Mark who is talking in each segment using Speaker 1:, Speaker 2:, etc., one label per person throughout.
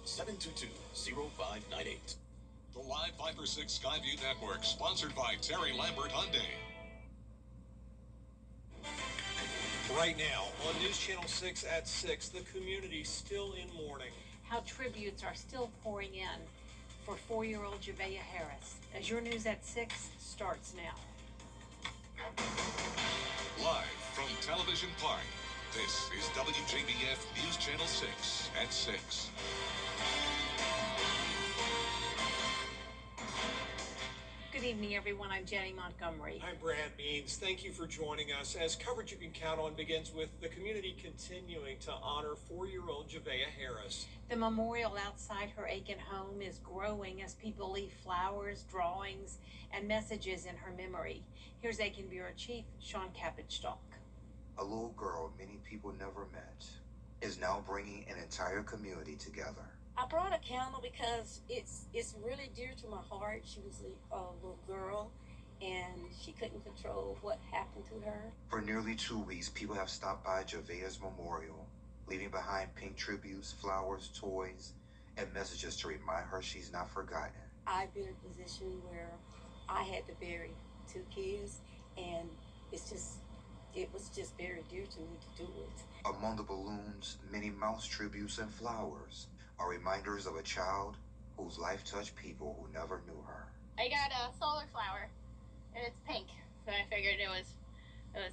Speaker 1: 722-0598.
Speaker 2: The Live Viper 6 Skyview Network, sponsored by Terry Lambert Hyundai.
Speaker 3: Right now on News Channel 6 at 6, the community still in mourning.
Speaker 4: How tributes are still pouring in for 4-year-old Javea Harris. As your News at 6 starts now.
Speaker 2: Live from Television Park, this is WJBF News Channel 6 at 6.
Speaker 4: Good evening, everyone. I'm Jenny Montgomery.
Speaker 3: I'm Brad Means. Thank you for joining us as coverage you can count on begins with the community continuing to honor 4-year-old Javea Harris.
Speaker 4: The memorial outside her Aiken home is growing as people leave flowers, drawings, and messages in her memory. Here's Aiken Bureau Chief Sean Kapitstock.
Speaker 5: A little girl many people never met is now bringing an entire community together.
Speaker 6: I brought a candle because it's really dear to my heart. She was a little girl, and she couldn't control what happened to her.
Speaker 5: For nearly 2 weeks, people have stopped by Javea's memorial, leaving behind pink tributes, flowers, toys, and messages to remind her she's not forgotten.
Speaker 6: I've been in a position where I had to bury 2 kids, and it was just very dear to me to do it.
Speaker 5: Among the balloons, Minnie Mouse tributes and flowers are reminders of a child whose life touched people who never knew her.
Speaker 7: I got a solar flower, and it's pink, so I figured it was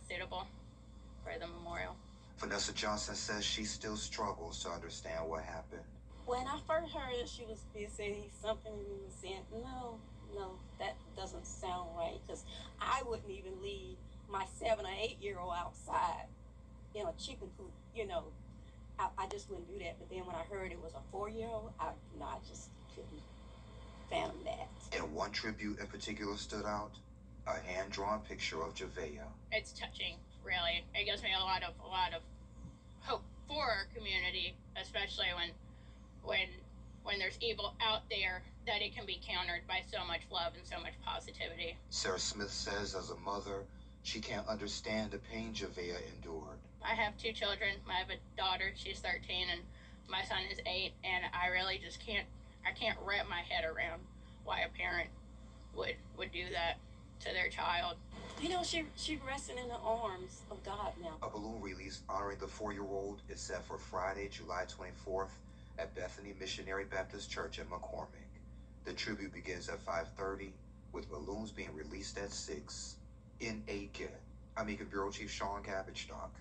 Speaker 7: suitable for the memorial.
Speaker 5: Vanessa Johnson says she still struggles to understand what happened.
Speaker 6: When I first heard that she was busy, something in me was saying, no, that doesn't sound right, because I wouldn't even leave my 7 or 8-year-old outside in a chicken coop, I just wouldn't do that. But then when I heard it was a 4-year-old, I just couldn't fathom that.
Speaker 5: And one tribute in particular stood out, a hand-drawn picture of Javea.
Speaker 7: It's touching, really. It gives me a lot of hope for our community, especially when there's evil out there, that it can be countered by so much love and so much positivity.
Speaker 5: Sarah Smith says as a mother, she can't understand the pain Javea endured.
Speaker 7: I have 2 children. I have a daughter, she's 13, and my son is 8, and I really just can't wrap my head around why a parent would do that to their child.
Speaker 6: She resting in the arms of God now.
Speaker 5: A balloon release honoring the 4-year-old is set for Friday, July 24th at Bethany Missionary Baptist Church in McCormick. The tribute begins at 5:30 with balloons being released at 6. In Aiken, I'm Aiken Bureau Chief Sean Kapitstock,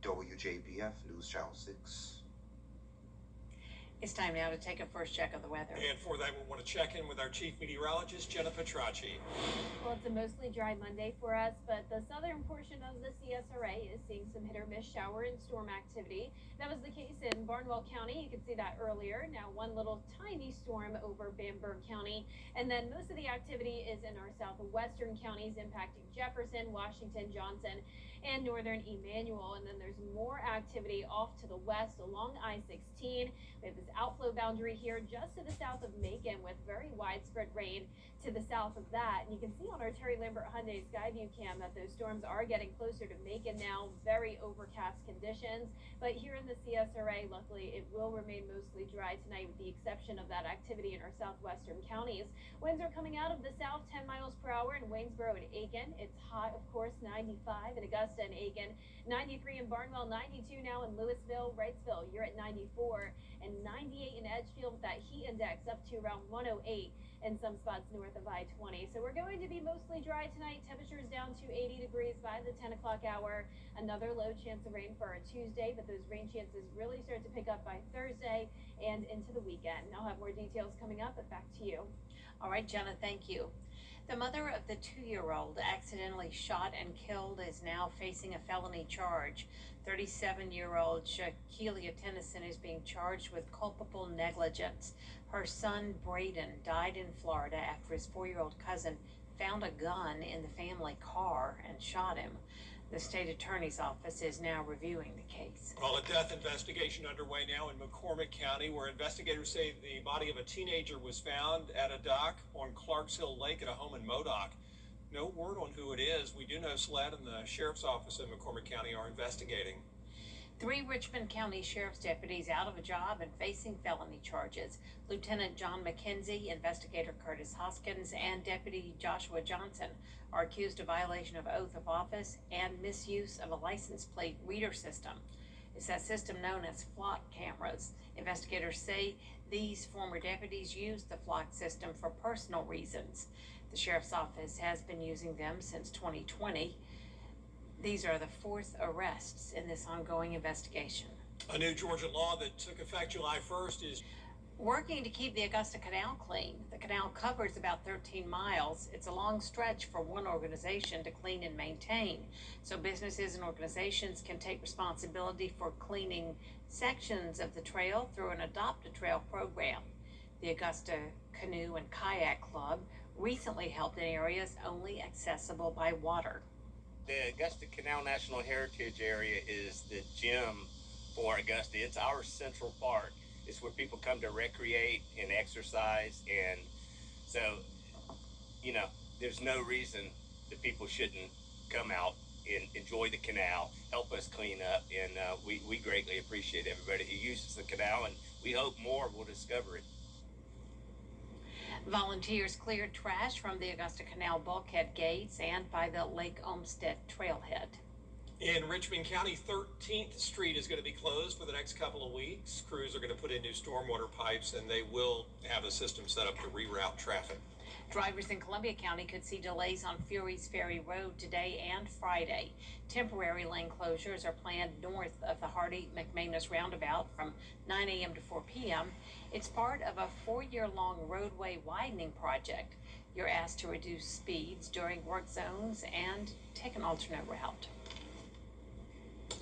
Speaker 5: WJBF News Channel 6.
Speaker 4: It's time now to take a first check of the weather.
Speaker 3: And for that, we want to check in with our chief meteorologist, Jenna Petracci.
Speaker 8: Well, it's a mostly dry Monday for us, but the southern portion of the CSRA is seeing some hit or miss shower and storm activity. That was the case in Barnwell County. You could see that earlier. Now one little tiny storm over Bamberg County. And then most of the activity is in our southwestern counties, impacting Jefferson, Washington, Johnson, and northern Emmanuel. And then there's more activity off to the west along I-16. We have this outflow boundary here just to the south of Macon with very widespread rain to the south of that. And you can see on our Terry Lambert Hyundai Skyview cam that those storms are getting closer to Macon now. Very overcast conditions. But here in the CSRA, luckily, it will remain mostly dry tonight with the exception of that activity in our southwestern counties. Winds are coming out of the south 10 miles per hour in Waynesboro and Aiken. It's hot, of course, 95 in Augusta and Aiken, 93 in Barnwell, 92 now in Louisville, Wrightsville, you're at 94, and 98 in Edgefield with that heat index up to around 108 in some spots north of I-20. So we're going to be mostly dry tonight. Temperatures down to 80 degrees by the 10 o'clock hour. Another low chance of rain for our Tuesday, but those rain chances really start to pick up by Thursday and into the weekend. I'll have more details coming up, but back to you.
Speaker 4: All right, Jenna, thank you. The mother of the 2-year-old accidentally shot and killed is now facing a felony charge. 37-year-old Shaquilla Tennyson is being charged with culpable negligence. Her son, Braden, died in Florida after his 4-year-old cousin found a gun in the family car and shot him. The state attorney's office is now reviewing the case.
Speaker 3: Well, a death investigation underway now in McCormick County, where investigators say the body of a teenager was found at a dock on Clarks Hill Lake at a home in Modoc. No word on who it is. We do know SLED and the sheriff's office in McCormick County are investigating.
Speaker 4: 3 Richmond County Sheriff's deputies out of a job and facing felony charges. Lieutenant John McKenzie, Investigator Curtis Hoskins, and Deputy Joshua Johnson are accused of violation of oath of office and misuse of a license plate reader system. It's that system known as flock cameras. Investigators say these former deputies used the flock system for personal reasons. The Sheriff's Office has been using them since 2020. These are the 4th arrests in this ongoing investigation.
Speaker 3: A new Georgia law that took effect July 1st is
Speaker 4: working to keep the Augusta Canal clean. The canal covers about 13 miles. It's a long stretch for one organization to clean and maintain. So businesses and organizations can take responsibility for cleaning sections of the trail through an Adopt a Trail program. The Augusta Canoe and Kayak Club recently helped in areas only accessible by water.
Speaker 1: The Augusta Canal National Heritage Area is the gem for Augusta. It's our central park. It's where people come to recreate and exercise. And so, there's no reason that people shouldn't come out and enjoy the canal, help us clean up. And we greatly appreciate everybody who uses the canal, and we hope more will discover it.
Speaker 4: Volunteers cleared trash from the Augusta Canal bulkhead gates and by the Lake Olmsted trailhead.
Speaker 3: in Richmond County. 13th Street is going to be closed for the next couple of weeks. Crews are going to put in new stormwater pipes, and they will have a system set up to reroute traffic.
Speaker 4: Drivers in Columbia County could see delays on Fury's Ferry Road today and Friday. Temporary lane closures are planned north of the Hardy-McManus roundabout from 9 a.m. to 4 p.m. It's part of a 4-year-long roadway widening project. You're asked to reduce speeds during work zones and take an alternate route.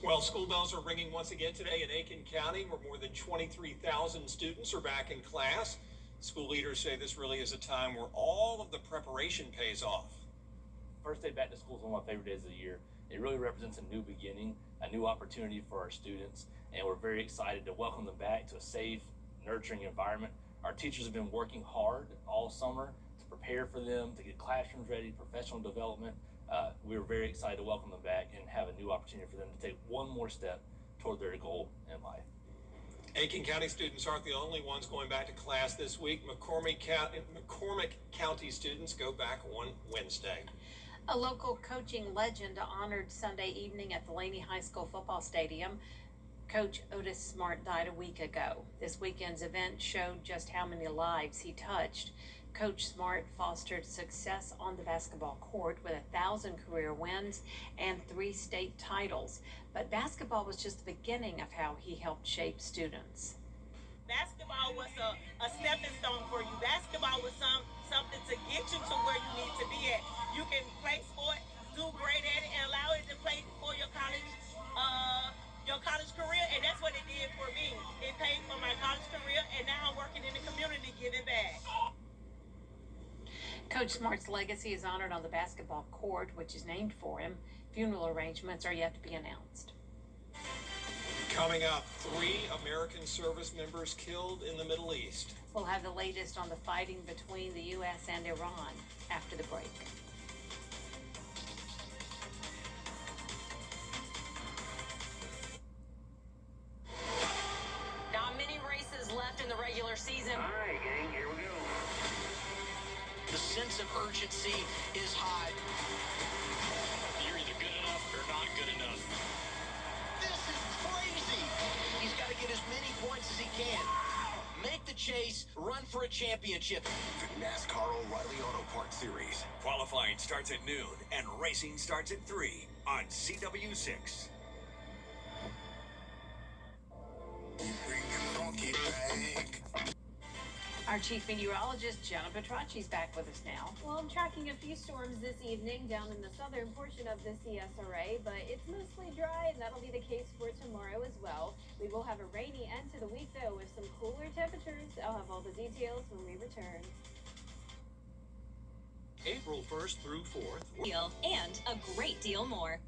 Speaker 3: Well, school bells are ringing once again today in Aiken County, where more than 23,000 students are back in class. School leaders say this really is a time where all of the preparation pays off.
Speaker 9: First day back to school is one of my favorite days of the year. It really represents a new beginning, a new opportunity for our students, and we're very excited to welcome them back to a safe, nurturing environment. Our teachers have been working hard all summer to prepare for them, to get classrooms ready, professional development. We're very excited to welcome them back and have a new opportunity for them to take one more step toward their goal in life.
Speaker 3: Aiken County students aren't the only ones going back to class this week. McCormick County students go back on Wednesday.
Speaker 4: A local coaching legend honored Sunday evening at the Laney High School football stadium. Coach Otis Smart died a week ago. This weekend's event showed just how many lives he touched. Coach Smart fostered success on the basketball court with 1,000 career wins and 3 state titles. But basketball was just the beginning of how he helped shape students.
Speaker 10: Basketball was a stepping stone for you. Basketball was something to get you to where you need to be at. You can play sport, do great at it, and allow it to play for your college career, and that's what it did for me. It paid for my college career, and now I'm working in the community giving back.
Speaker 4: Coach Smart's legacy is honored on the basketball court, which is named for him. Funeral arrangements are yet to be announced.
Speaker 3: Coming up, 3 American service members killed in the Middle East.
Speaker 4: We'll have the latest on the fighting between the U.S. and Iran after the break.
Speaker 11: Not many races left in the regular season.
Speaker 12: All right, gang, here we go.
Speaker 13: The sense of urgency is high.
Speaker 14: You're either good enough or not good enough.
Speaker 13: This is crazy. He's got to get as many points as he can. Make the chase, run for a championship.
Speaker 2: The NASCAR O'Reilly Auto Parts Series. Qualifying starts at noon and racing starts at 3 on CW6.
Speaker 4: Our chief meteorologist, Jenna Petracci's back with us now.
Speaker 8: Well, I'm tracking a few storms this evening down in the southern portion of the CSRA, but it's mostly dry, and that'll be the case for tomorrow as well. We will have a rainy end to the week, though, with some cooler temperatures. I'll have all the details when we return.
Speaker 2: April 1st through 4th.
Speaker 11: Deal and a great deal more.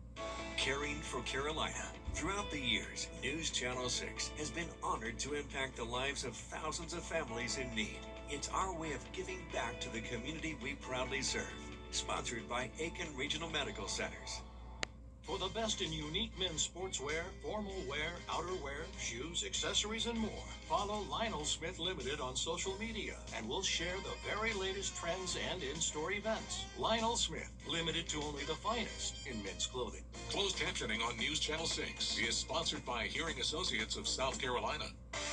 Speaker 2: Caring for Carolina. Throughout the years, News Channel 6 has been honored to impact the lives of thousands of families in need. It's our way of giving back to the community we proudly serve. Sponsored by Aiken Regional Medical Centers. For the best in unique men's sportswear, formal wear, outerwear, shoes, accessories, and more, follow Lionel Smith Limited on social media, and we'll share the very latest trends and in-store events. Lionel Smith, limited to only the finest in men's clothing.
Speaker 12: Closed captioning on News Channel 6 is sponsored by Hearing Associates of South Carolina.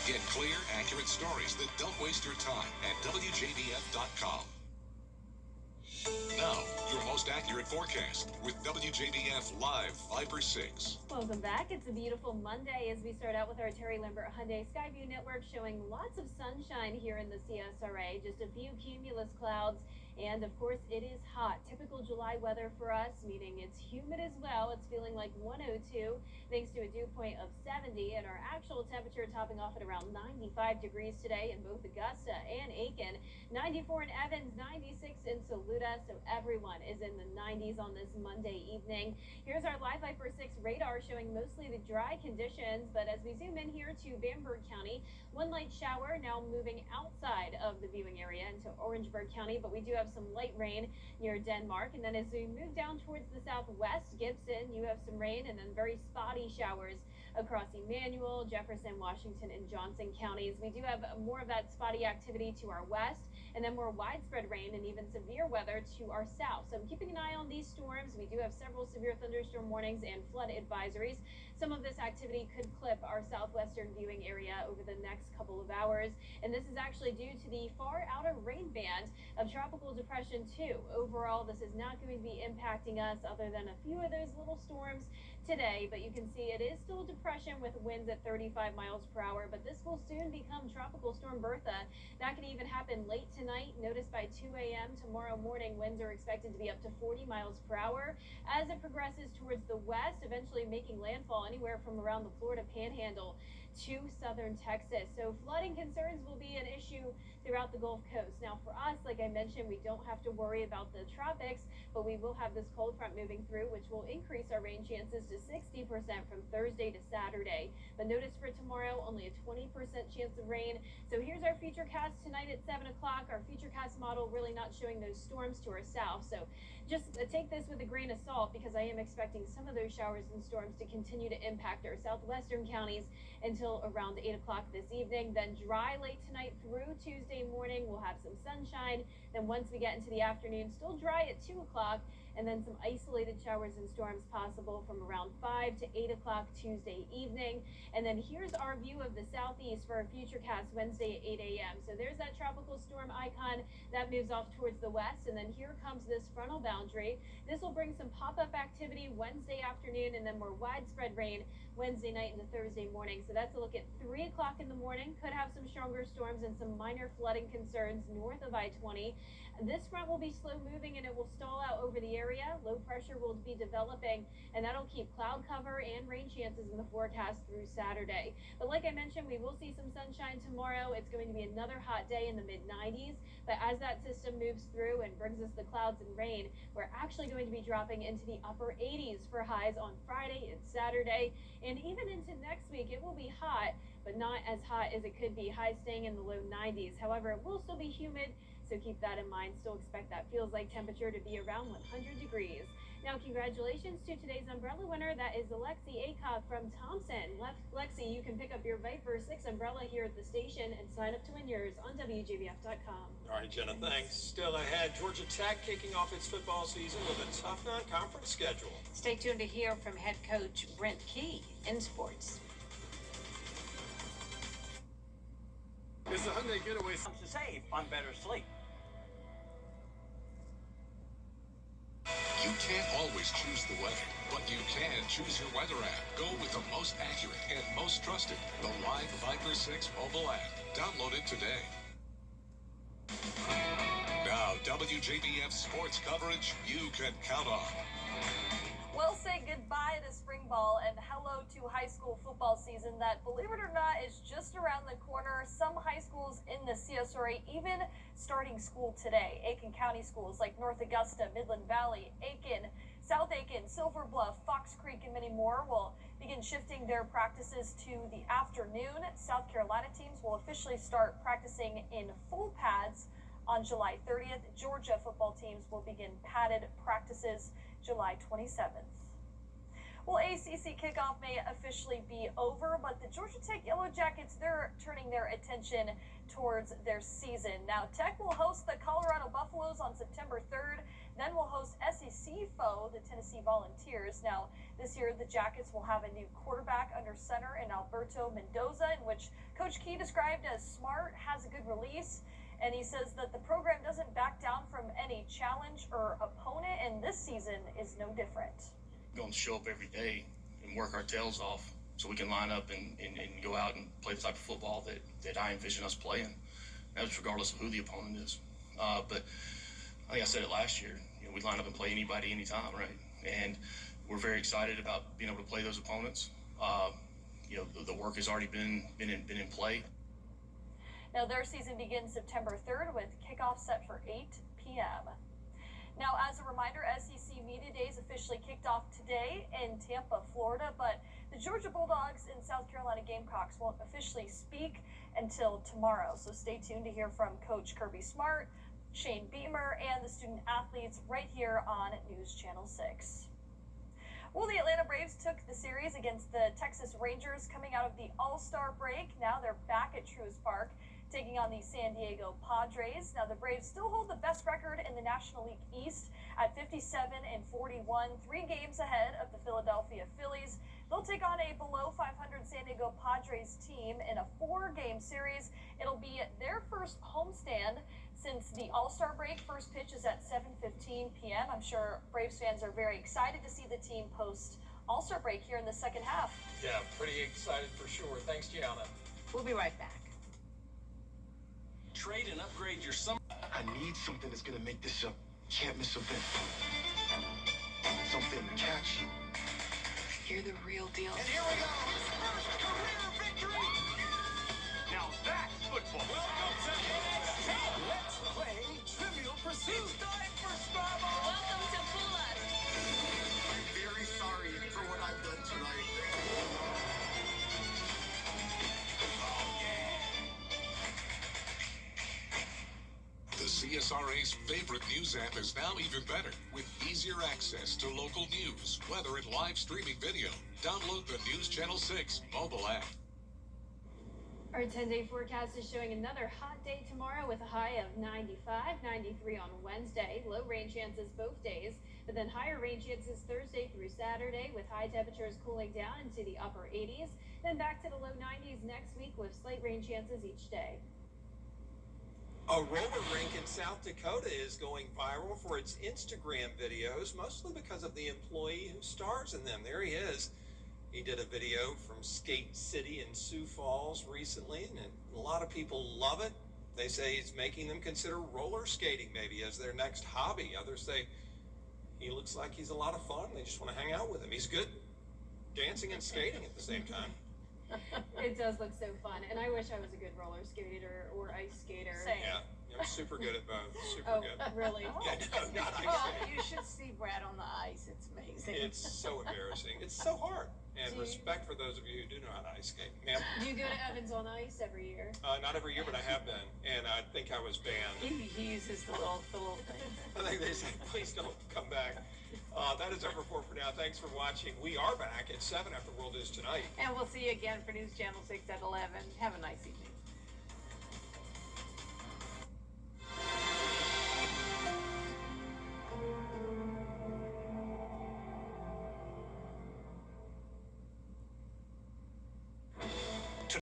Speaker 12: Get clear, accurate stories that don't waste your time at WJBF.com. Now, your most accurate forecast with WJBF Live Viper 6.
Speaker 8: Welcome back. It's a beautiful Monday as we start out with our Terry Lambert Hyundai Skyview Network showing lots of sunshine here in the CSRA. Just a few cumulus clouds. And of course, it is hot. Typical July weather for us, meaning it's humid as well. It's feeling like 102 thanks to a dew point of 70, and our actual temperature topping off at around 95 degrees today in both Augusta and Aiken. 94 in Evans, 96 in Saluda. So everyone is in the 90s on this Monday evening. Here's our Live Viper 6 radar showing mostly the dry conditions, but as we zoom in here to Bamberg County, one light shower now moving outside of the viewing area into Orangeburg County, but we do have some light rain near Denmark. And then as we move down towards the southwest, Gibson, you have some rain and then very spotty showers across Emmanuel, Jefferson, Washington, and Johnson counties. We do have more of that spotty activity to our west, and then more widespread rain and even severe weather to our south. So I'm keeping an eye on these storms. We do have several severe thunderstorm warnings and flood advisories. Some of this activity could clip our southwestern viewing area over the next couple of hours, and this is actually due to the far outer rain band of Tropical Depression 2. Overall, this is not going to be impacting us other than a few of those little storms today, but you can see it is still a depression with winds at 35 miles per hour, but this will soon become Tropical Storm Bertha. That could even happen late tonight. Notice by 2 a.m. tomorrow morning, winds are expected to be up to 40 miles per hour as it progresses towards the west, eventually making landfall anywhere from around the Florida Panhandle to southern Texas. So flooding concerns will be an issue throughout the Gulf Coast. Now for us, like I mentioned, we don't have to worry about the tropics, but we will have this cold front moving through, which will increase our rain chances to 60% from Thursday to Saturday. But notice for tomorrow, only a 20% chance of rain. So here's our futurecast tonight at 7 o'clock. Our futurecast model really not showing those storms to our south. So just take this with a grain of salt, because I am expecting some of those showers and storms to continue to impact our southwestern counties until around 8 o'clock this evening. Then dry late tonight through Tuesday morning. We'll have some sunshine. Then once we get into the afternoon, still dry at 2 o'clock, and then some isolated showers and storms possible from around 5 to 8 o'clock Tuesday evening. And then here's our view of the southeast for our futurecast Wednesday at 8 a.m. So there's that tropical storm icon that moves off towards the west, and then here comes this frontal boundary. This will bring some pop-up activity Wednesday afternoon, and then more widespread rain Wednesday night into Thursday morning. So that's a look at 3 o'clock in the morning. Could have some stronger storms and some minor flooding concerns north of I-20. This front will be slow moving and it will stall out over the area. Low pressure will be developing, and that'll keep cloud cover and rain chances in the forecast through Saturday. But like I mentioned, we will see some sunshine tomorrow. It's going to be another hot day in the mid-90s. But as that system moves through and brings us the clouds and rain, we're actually going to be dropping into the upper 80s for highs on Friday and Saturday. And even into next week, it will be hot, but not as hot as it could be. Highs staying in the low 90s. However, it will still be humid, so keep that in mind. Still expect that feels like temperature to be around 100 degrees. Now, congratulations to today's umbrella winner. That is Alexi Acock from Thompson. Lexi, you can pick up your Viper 6 umbrella here at the station and sign up to win yours on WJBF.com.
Speaker 3: All right, Jenna, thanks. Still ahead, Georgia Tech kicking off its football season with a tough non-conference schedule.
Speaker 4: Stay tuned to hear from head coach Brent Key in sports.
Speaker 14: It's a Hyundai getaway.
Speaker 15: To save on better sleep.
Speaker 12: You can't always choose the weather, but you can choose your weather app. Go with the most accurate and most trusted, the Live Viper 6 mobile app. Download it today. Now, WJBF sports coverage you can count on.
Speaker 16: We'll say goodbye to spring ball and hello to high school football season that, believe it or not, is just around the corner. Some high schools in the CSRA even starting school today. Aiken County schools like North Augusta, Midland Valley, Aiken, South Aiken, Silver Bluff, Fox Creek, and many more will begin shifting their practices to the afternoon. South Carolina teams will officially start practicing in full pads on July 30th. Georgia football teams will begin padded practices July 27th. Well, ACC kickoff may officially be over, but the Georgia Tech Yellow Jackets, they're turning their attention towards their season. Now, Tech will host the Colorado Buffaloes on September 3rd. Then we'll host SEC foe, the Tennessee Volunteers. Now, this year, the Jackets will have a new quarterback under center in Alberto Mendoza, in which Coach Key described as smart, has a good release. And he says that the program doesn't back down from any challenge or opponent, and this season is no different.
Speaker 17: We're going to show up every day and work our tails off so we can line up and go out and play the type of football that I envision us playing. That's regardless of who the opponent is. But I think I said it last year, we line up and play anybody, anytime, right? And we're very excited about being able to play those opponents. The work has already been in play.
Speaker 16: Now, their season begins September 3rd with kickoff set for 8 p.m. Now, as a reminder, SEC Media Days officially kicked off today in Tampa, Florida, but the Georgia Bulldogs and South Carolina Gamecocks won't officially speak until tomorrow. So stay tuned to hear from Coach Kirby Smart, Shane Beamer, and the student athletes right here on News Channel 6. Well, the Atlanta Braves took the series against the Texas Rangers coming out of the All-Star break. Now they're back at Truist Park, taking on the San Diego Padres. Now the Braves still hold the best record in the National League East at 57-41, 3 games ahead of the Philadelphia Phillies. They'll take on a below 500 San Diego Padres team in a 4-game series. It'll be their first homestand since the All-Star break. First pitch is at 7:15 p.m. I'm sure Braves fans are very excited to see the team post All-Star break here in the second half.
Speaker 3: Yeah, pretty excited for sure. Thanks, Gianna.
Speaker 4: We'll be right back.
Speaker 13: Trade and upgrade your summer. I need something that's gonna make this a can't miss event. Something catchy.
Speaker 18: You're the real deal.
Speaker 13: And here we go. His first career victory. Now that's football. Welcome to NXT. Let's play Trivial Pursuit. It's time for Starbucks.
Speaker 18: Welcome to Pula.
Speaker 13: I'm very sorry for what I've done tonight.
Speaker 12: The CSRA's favorite news app is now even better with easier access to local news, weather, and live streaming video. Download the News Channel 6 mobile app.
Speaker 8: Our 10-day forecast is showing another hot day tomorrow with a high of 95, 93 on Wednesday. Low rain chances both days, but then higher rain chances Thursday through Saturday with high temperatures cooling down into the upper 80s. Then back to the low 90s next week with slight rain chances each day.
Speaker 3: A roller rink in South Dakota is going viral for its Instagram videos, mostly because of the employee who stars in them. There he is. He did a video from Skate City in Sioux Falls recently, and a lot of people love it. They say he's making them consider roller skating maybe as their next hobby. Others say he looks like he's a lot of fun. They just want to hang out with him. He's good dancing and skating at the same time.
Speaker 8: It does look so fun, and I wish I was a good roller skater or ice skater.
Speaker 16: Same.
Speaker 3: Yeah, I'm super good at both. Super good.
Speaker 8: Really?
Speaker 3: Yeah, no, not ice
Speaker 4: Oh,
Speaker 3: skating.
Speaker 4: you should see Brad on the ice. It's amazing.
Speaker 3: It's so embarrassing. It's so hard. And respect for those of you who do know how to ice skate. Ma'am?
Speaker 8: Do you go to Evans on Ice every year?
Speaker 3: Not every year, but I have been. And I think I was banned.
Speaker 4: He uses the little thing.
Speaker 3: I think they said, please don't come back. That is our report for now. Thanks for watching. We are back at 7 after World Is Tonight.
Speaker 4: And we'll see you again for News Channel 6 at 11. Have a nice evening.